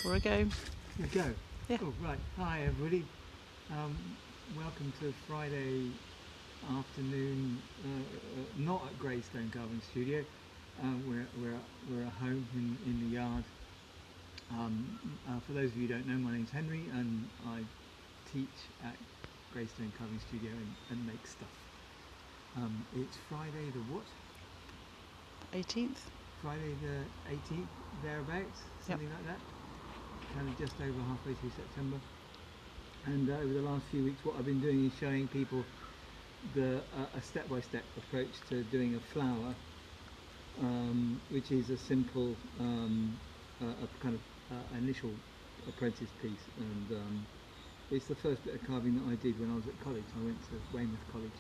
for a go. A go? Yeah. Oh, right. Hi, everybody. Welcome to Friday afternoon, not at Greystone Carving Studio. We're at home in the yard. For those of you who don't know, my name's Henry and I teach at Greystone Carving Studio and make stuff. It's Friday the what? 18th. Friday the 18th, thereabouts, something like that. Kind of just over halfway through September. And over the last few weeks, what I've been doing is showing people a step-by-step approach to doing a flower, which is a simple, a kind of initial apprentice piece. And it's the first bit of carving that I did when I was at college. I went to Weymouth College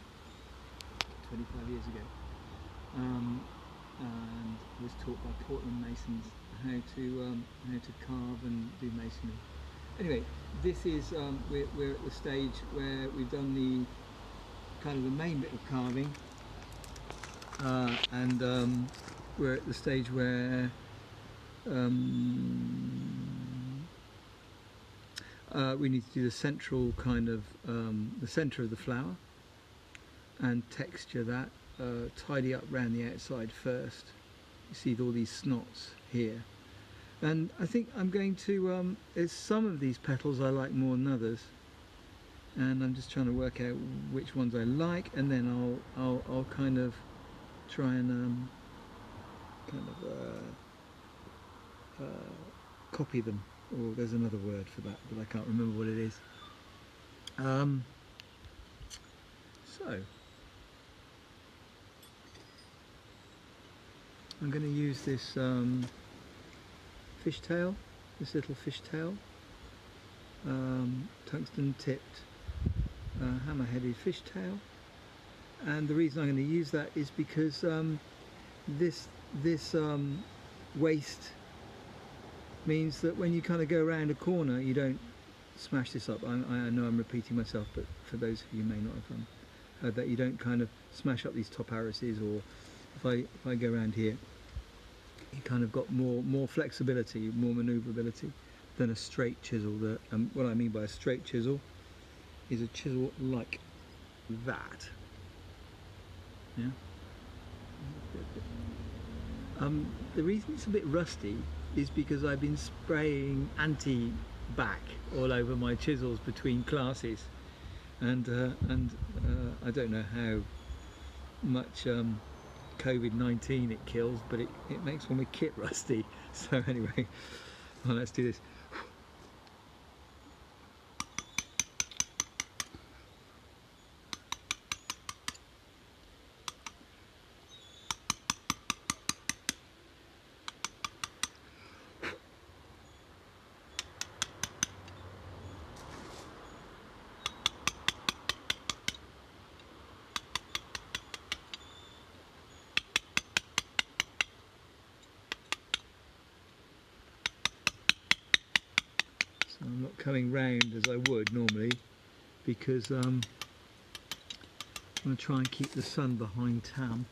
25 years ago. And was taught by Portland masons how to carve and do masonry. Anyway, this is we're at the stage where we've done the kind of the main bit of carving, and we're at the stage where we need to do the central kind of the center of the flower and texture that. Tidy up around the outside first. You see all these snots here, and I think I'm going to there's some of these petals I like more than others, and I'm just trying to work out which ones I like, and then I'll kind of try and copy them, or there's another word for that but I can't remember what it is. So I'm going to use this fishtail, this little fishtail, tungsten tipped hammer-headed fishtail, and the reason I'm going to use that is because this waste means that when you kind of go around a corner you don't smash this up. I know I'm repeating myself, but for those of you who may not have heard that, you don't kind of smash up these top arises, or if I go around here, you kind of got more flexibility, more manoeuvrability than a straight chisel. What I mean by a straight chisel is a chisel like that. Yeah. The reason it's a bit rusty is because I've been spraying anti-back all over my chisels between classes, and I don't know how much COVID-19 it kills, but it makes my kit rusty. So anyway, well, let's do this. I'm not coming round as I would normally because I'm going to try and keep the sun behind Tam.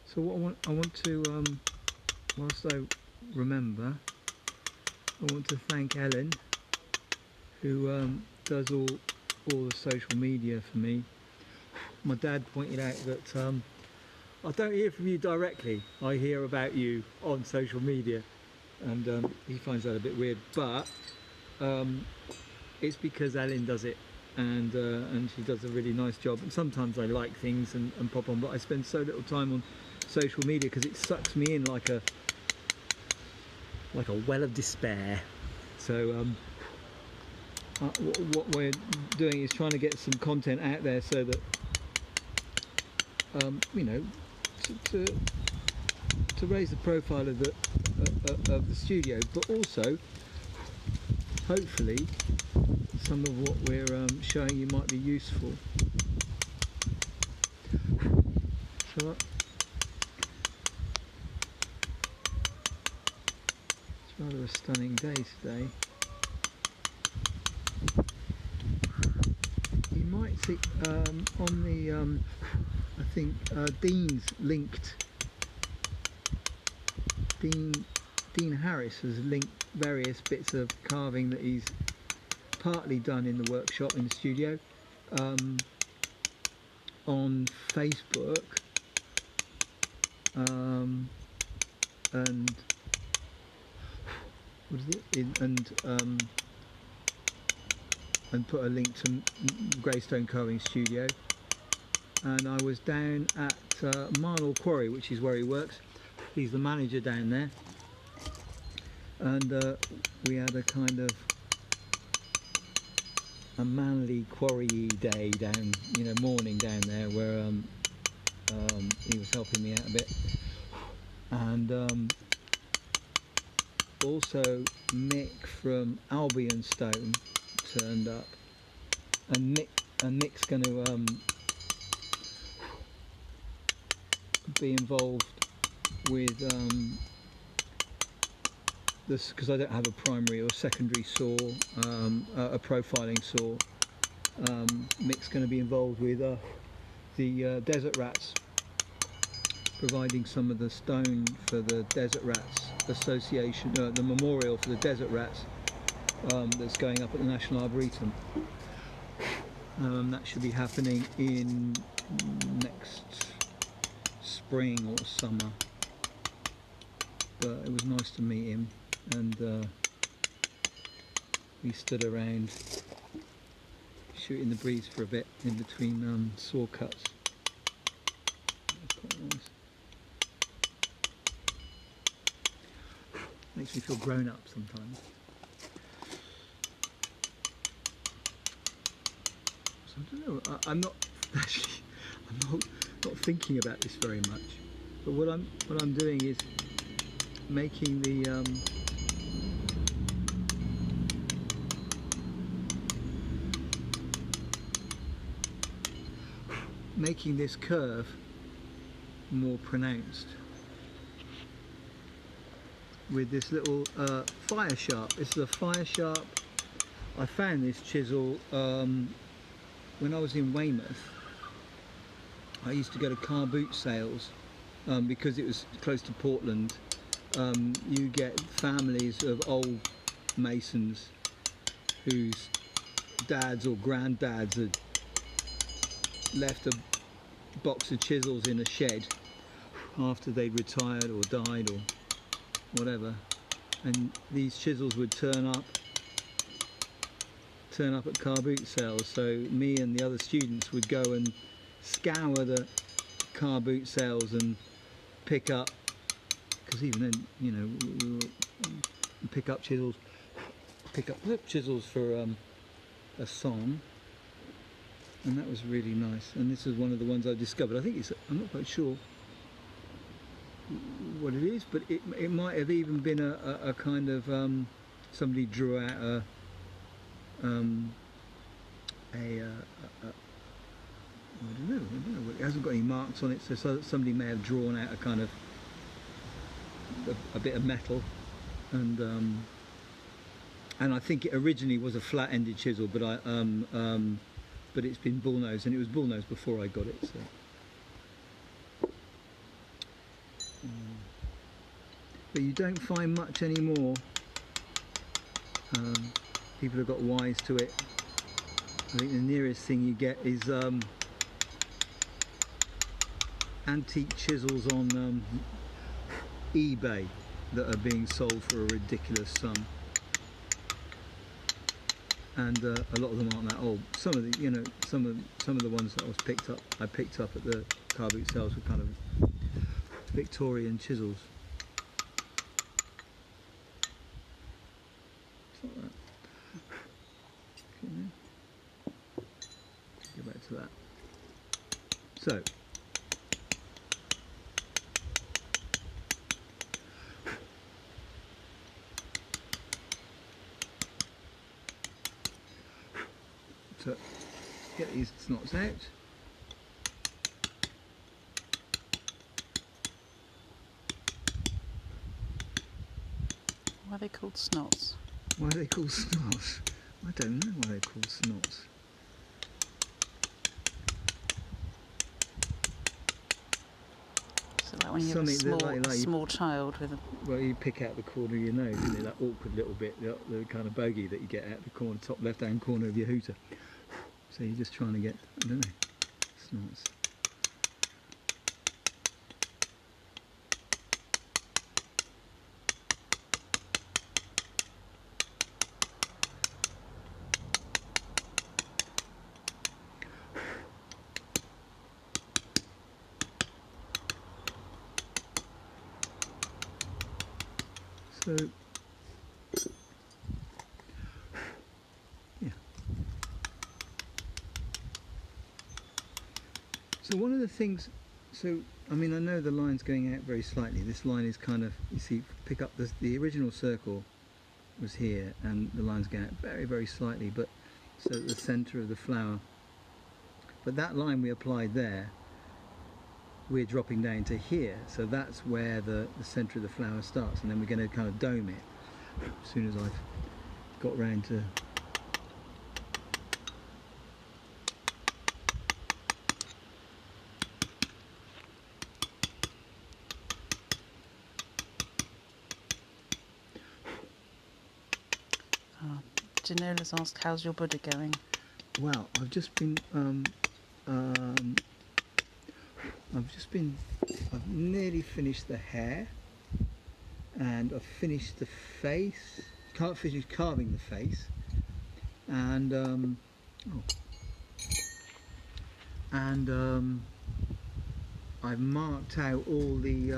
So what I want to, whilst I remember, I want to thank Ellen, who does all the social media for me. My dad pointed out that I don't hear from you directly, I hear about you on social media, and he finds that a bit weird, but it's because Ellen does it, and she does a really nice job. And sometimes I like things and pop on, but I spend so little time on social media because it sucks me in like a well of despair. So what we're doing is trying to get some content out there so that you know, to raise the profile of the studio, but also hopefully some of what we're showing you might be useful. So it's rather a stunning day today. You might See, on the I think Dean's linked. Dean Harris has linked various bits of carving that he's partly done in the workshop in the studio on Facebook, and what is it? And put a link to Greystone Carving Studio. And I was down at Marnell Quarry, which is where he works. He's the manager down there, and we had a kind of a manly quarry day down, morning down there, where he was helping me out a bit, and also Mick from Albion Stone turned up, and Mick's going to be involved with this, because I don't have a primary or secondary saw, a profiling saw. Mick's going to be involved with the Desert Rats, providing some of the stone for the Desert Rats Association, the memorial for the Desert Rats that's going up at the National Arboretum. That should be happening in next spring or summer. But it was nice to meet him, and we stood around shooting the breeze for a bit in between saw cuts. That's quite nice. Makes me feel grown up sometimes. So I don't know. I'm not actually. I'm not thinking about this very much. But what I'm doing is making the making this curve more pronounced with this little fire sharp. This is a fire sharp. I found this chisel when I was in Weymouth. I used to go to car boot sales because it was close to Portland. You get families of old masons whose dads or granddads had left a box of chisels in a shed after they'd retired or died or whatever, and these chisels would turn up at car boot sales. So me and the other students would go and scour the car boot sales and pick up, because even then, we were, pick up chisels for a song, and that was really nice. And this is one of the ones I discovered. I think I'm not quite sure what it is, but it might have even been a kind of somebody drew out I don't know. It hasn't got any marks on it, so somebody may have drawn out a kind of a bit of metal, and I think it originally was a flat-ended chisel, but but it's been bullnose, and it was bullnose before I got it. So, but you don't find much anymore. People have got wise to it. I think the nearest thing you get is antique chisels on eBay that are being sold for a ridiculous sum, and a lot of them aren't that old. Some of the some of the ones that I picked up at the car boot sales were kind of Victorian chisels. It's like that. Go back to that. So get these snots out. Why are they called snots? Why are they called snots? I don't know why they're called snots. So like when you have a Something small, that like small child with a... well, you pick out the corner of your nose, isn't it? That awkward little bit, the kind of bogey that you get out the corner, top left-hand corner of your hooter. So you're just trying to get, I don't know, snorts. So, yeah. So one of the things, so I mean, I know the line's going out very slightly. This line is kind of, you see, pick up the original circle was here, and the line's going out very, very slightly, but so at the centre of the flower. But that line we applied there, we're dropping down to here, so that's where the centre of the flower starts, and then we're going to kind of dome it as soon as I've got round to Janola's asked, how's your Buddha going? well, I've nearly finished the hair, and I've finished the face. Can't finish carving the face, and I've marked out all the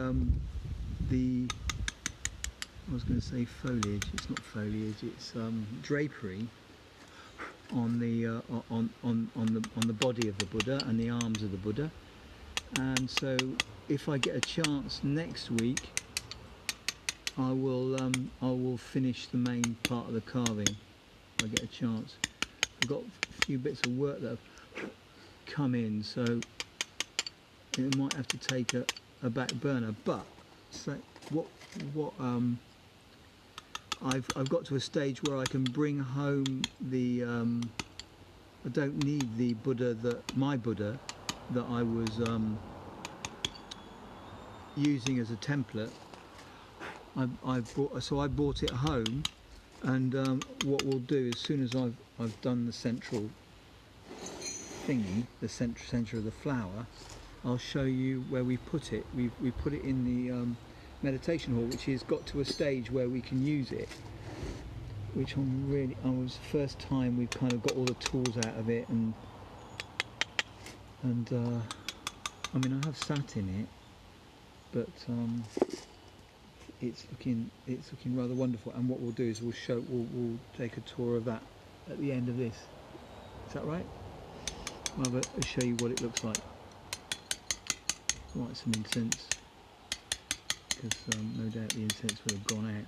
I was going to say foliage. It's not foliage. It's drapery on the on the body of the Buddha and the arms of the Buddha. And so, if I get a chance next week, I will finish the main part of the carving. If I get a chance. I've got a few bits of work that have come in, so it might have to take a back burner. But so what I've got to a stage where I can bring home the I don't need the Buddha my Buddha that I was using as a template. I bought it home, and what we'll do as soon as I've done the central thingy, the center of the flower, I'll show you where we put it. We put it in the meditation hall, which has got to a stage where we can use it, which I was the first time we've kind of got all the tools out of it, and I mean, I have sat in it, but it's looking rather wonderful. And what we'll do is we'll take a tour of that at the end of this. Is that right? I'll show you what it looks like. Light some incense, because no doubt the incense would have gone out.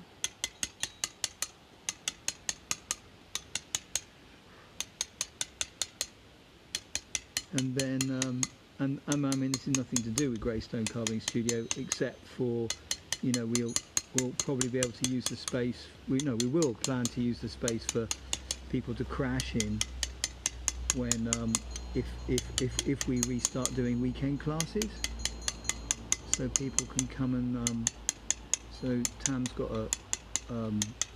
And then, and I mean, this is nothing to do with Greystone Carving Studio, except for, you know, we'll probably be able to use the space. We will plan to use the space for people to crash in when, if we restart doing weekend classes, so people can come and. So Tam's got a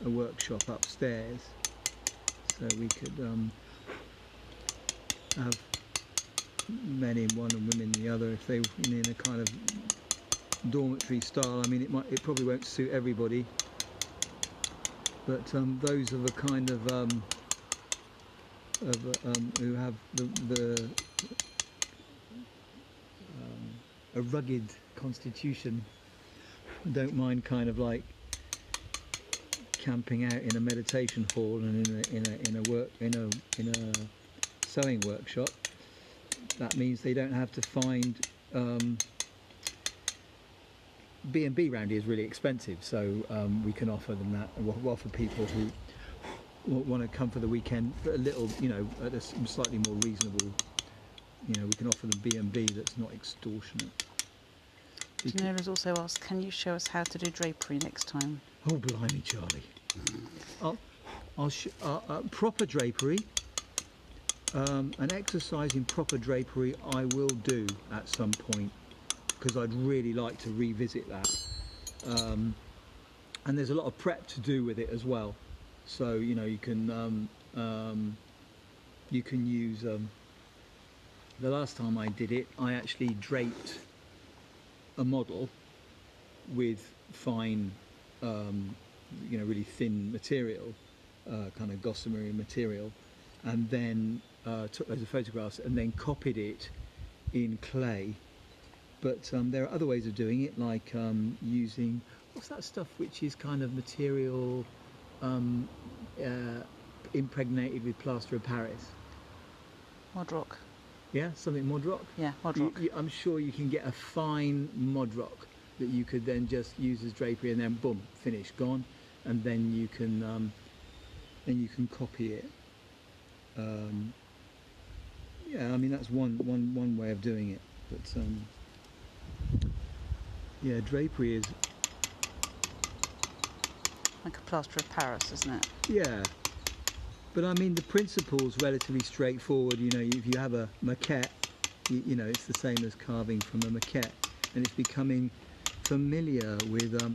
workshop upstairs, so we could have men in one and women in the other if they in a kind of dormitory style. I mean, it probably won't suit everybody, but those are the kind of who have a rugged constitution, don't mind kind of like camping out in a meditation hall and in a sewing workshop. That means they don't have to find B&B round here is really expensive, so we can offer them that, and we'll offer people who want to come for the weekend for a little, you know, at a slightly more reasonable, you know, we can offer them B&B that's not extortionate. Janola's also asked, can you show us how to do drapery next time? Oh, blimey, Charlie. Proper drapery, an exercise in proper drapery I will do at some point. because I'd really like to revisit that. And there's a lot of prep to do with it as well. So you know, you can use. The last time I did it, I actually draped a model with fine, you know, really thin material, kind of gossamer material, and then took loads of photographs and then copied it in clay. But there are other ways of doing it, like using, what's that stuff which is kind of material impregnated with plaster of Paris? Mod rock. Yeah, something mod rock. Yeah, mod rock. I'm sure you can get a fine mod rock that you could then just use as drapery, and then boom, finished, gone, and then you can copy it. Yeah, I mean that's one way of doing it, but yeah, drapery is Like a plaster of Paris, isn't it? yeah. But I mean, the principle's relatively straightforward. You know, if you have a maquette, you know, it's the same as carving from a maquette, and it's becoming familiar with. I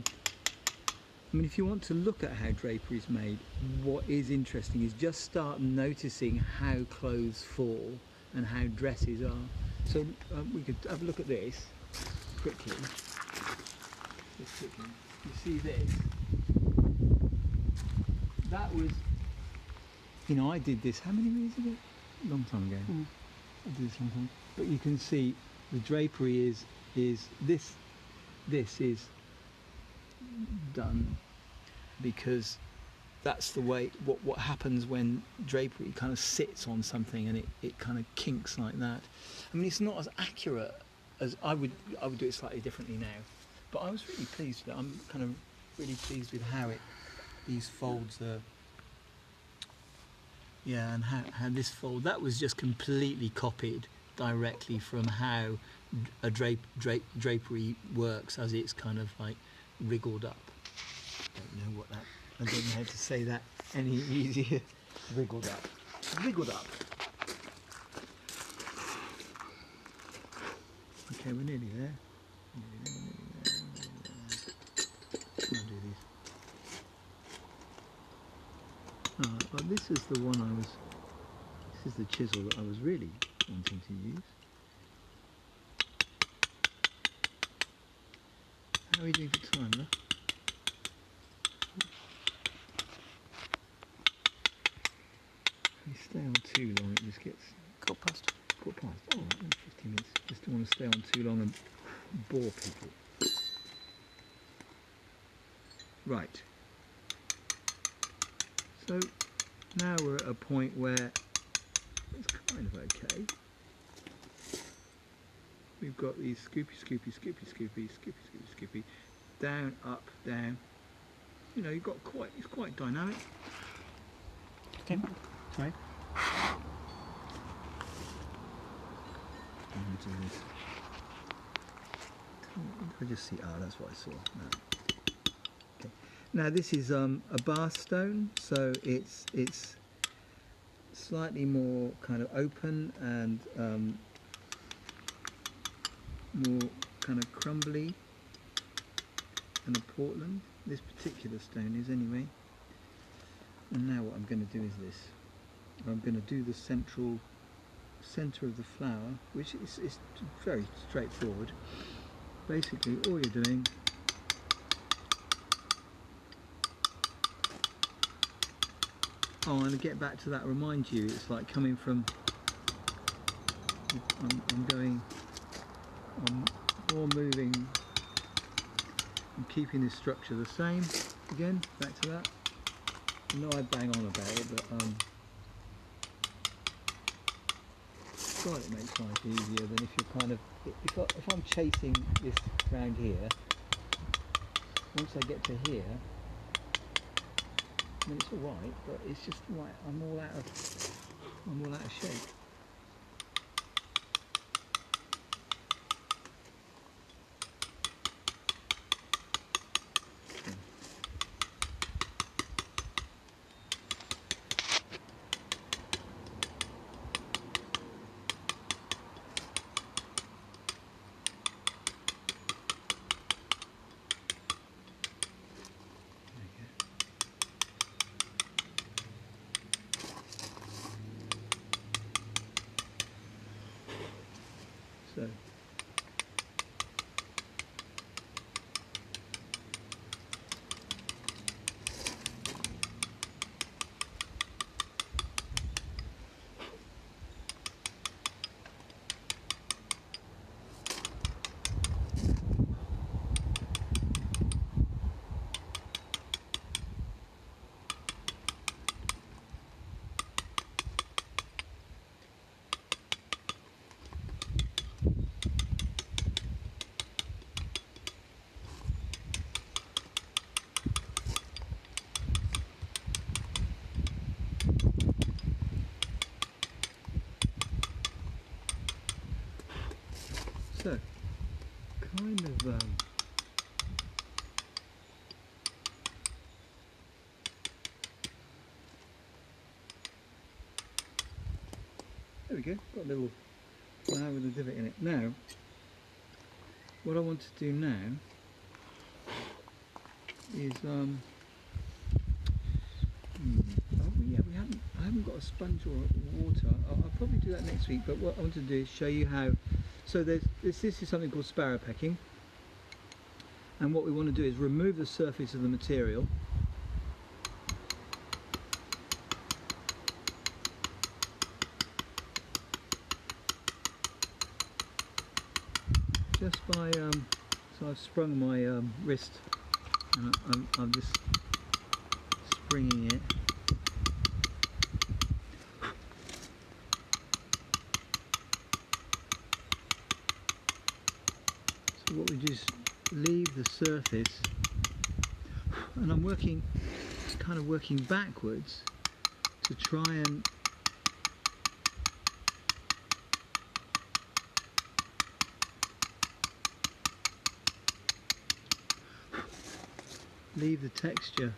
mean, if you want to look at how drapery is made, what is interesting is just start noticing how clothes fall and how dresses are. So we could have a look at this quickly. Just quickly. You see this? That was. You know, I did this how many years ago? A long time ago. I did this long time. But you can see the drapery is this is done because that's the way what happens when drapery kind of sits on something and it kind of kinks like that. I mean, it's not as accurate as I would do it slightly differently now. But I was really pleased with it. I'm kind of really pleased with how these folds are. Yeah, and how this fold, that was just completely copied directly from how a drapery works as it's kind of like wriggled up. I don't know how to say that any easier. Wriggled up. Wriggled up. Okay, we're nearly there. I'll do these. Well, this is the one this is the chisel that I was really wanting to use. How are we doing for time, love? If you stay on too long, it just gets... Quarter past. Quarter past? Oh, 15 minutes. Just don't want to stay on too long and bore people. Right. So now we're at a point where it's kind of okay. We've got these scoopy, down, up, down. You know, it's quite dynamic. Okay. Sorry. I'm doing this. I just see. That's what I saw. No. Okay. Now this is a bar stone, so it's slightly more kind of open and more kind of crumbly than a Portland. This particular stone is anyway. And now what I'm going to do is this. I'm going to do the centre of the flower, which is very straightforward. Basically, all you're doing and to get back to that, remind you, it's like coming from. I'm more moving. I'm keeping this structure the same. Again, back to that. I know I bang on about it, but God, it makes life easier than if you're kind of. If I'm chasing this round here, once I get to here, I mean it's all right, but it's just right. I'm all out of shape. There we go, got a little flower with a divot in it. Now, what I want to do now is, oh yeah, I haven't got a sponge or water. I'll probably do that next week, but what I want to do is show you how, so this is something called sparrow pecking, and what we want to do is remove the surface of the material. Just by, so I've sprung my wrist, and I'm just springing it. So what we do is leave the surface, and I'm kind of working backwards to try and leave the texture.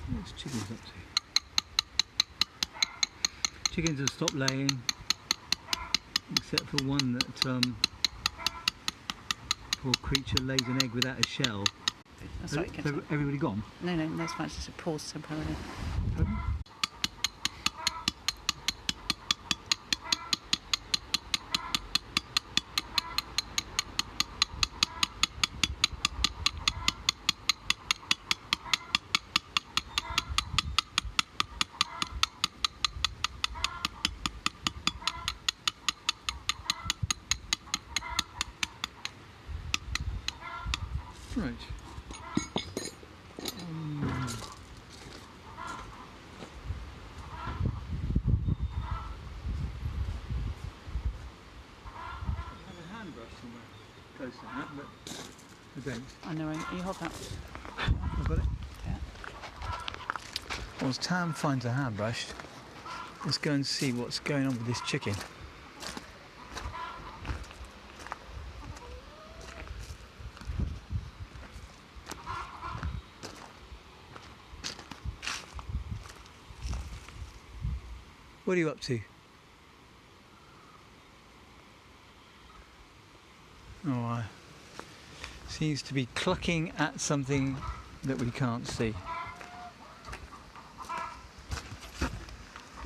What's chickens up to? Chickens have stopped laying, except for one that poor creature lays an egg without a shell. That's right, So everybody gone? no, that's fine, it's just a pause temporarily. Pardon? Right. I have a hand brush somewhere close to that, but I don't. I know, you hold that. I've got it. Yeah. Whilst Tam finds a hand brush, let's go and see what's going on with this chicken. What are you up to? Oh, seems to be clucking at something that we can't see.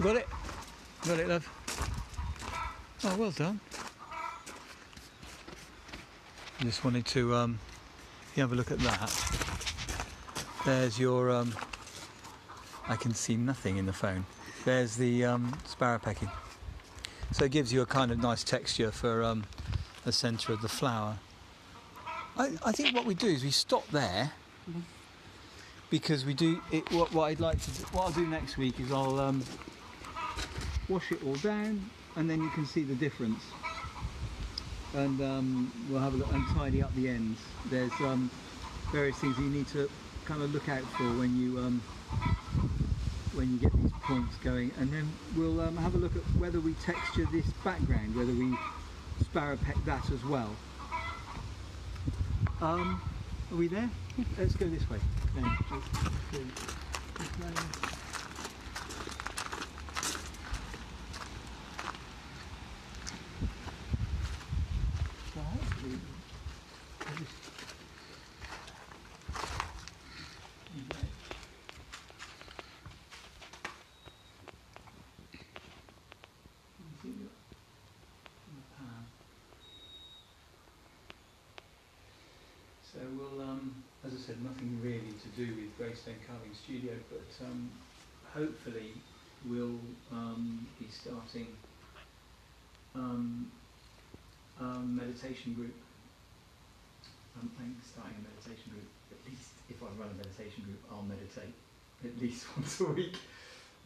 Got it? Got it, love? Oh, well done. Just wanted to you have a look at that. There's your I can see nothing in the phone. There's the sparrow pecking. So it gives you a kind of nice texture for the centre of the flower. I think what we do is we stop there, because we do it. What I'd like to do, what I'll do next week is I'll wash it all down, and then you can see the difference. And we'll have a look and tidy up the ends. There's various things you need to kind of look out for when you get these points going, and then we'll have a look at whether we texture this background, whether we sparrow peck that as well. Are we there? Let's go this way. Then. Let's go this way. So hopefully, So we'll, as I said, nothing really to do with Greystone Carving Studio, but hopefully we'll be starting meditation group. I'm starting a meditation group. At least if I run a meditation group, I'll meditate at least once a week.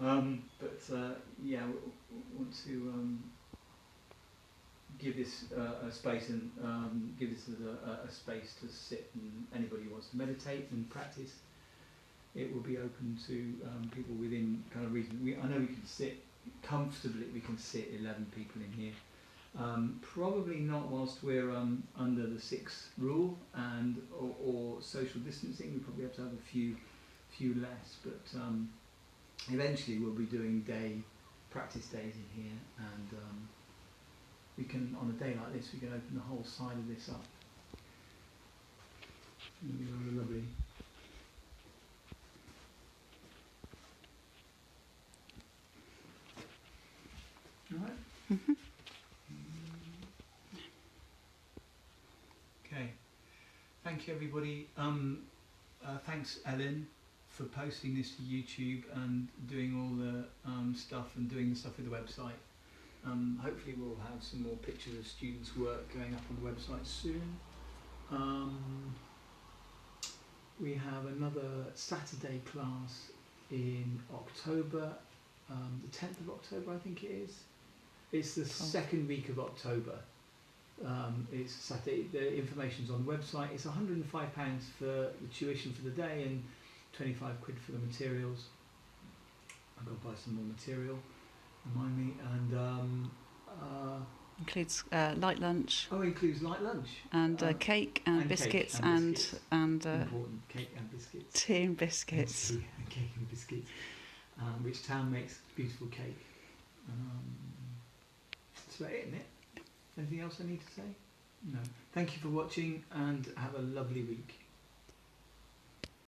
Yeah, we want to give this a space and give this a space to sit, and anybody who wants to meditate and practice, it will be open to people within kind of reason. I know we can sit comfortably. We can sit 11 people in here. Probably not whilst we're under the 6 rule and or social distancing. We probably have to have a few less, but eventually we'll be doing practice days in here, and we can, on a day like this, we can open the whole side of this up. It'll be rather lovely. All right. Mm-hmm. Okay. Thank you, everybody. Thanks, Ellen, for posting this to YouTube and doing all the stuff and doing the stuff with the website. Hopefully we'll have some more pictures of students' work going up on the website soon. We have another Saturday class in October, the 10th of October I think it is. It's the second week of October. It's Saturday. The information's on the website. It's £105 for the tuition for the day and 25 quid for the materials. I've got to buy some more material, remind me, and Includes light lunch. Oh, it includes light lunch. And cake and biscuits and important cake and biscuits. tea and biscuits. And tea and cake and biscuits. Which town makes beautiful cake. That's about it, isn't it? Anything else I need to say? No. Thank you for watching and have a lovely week.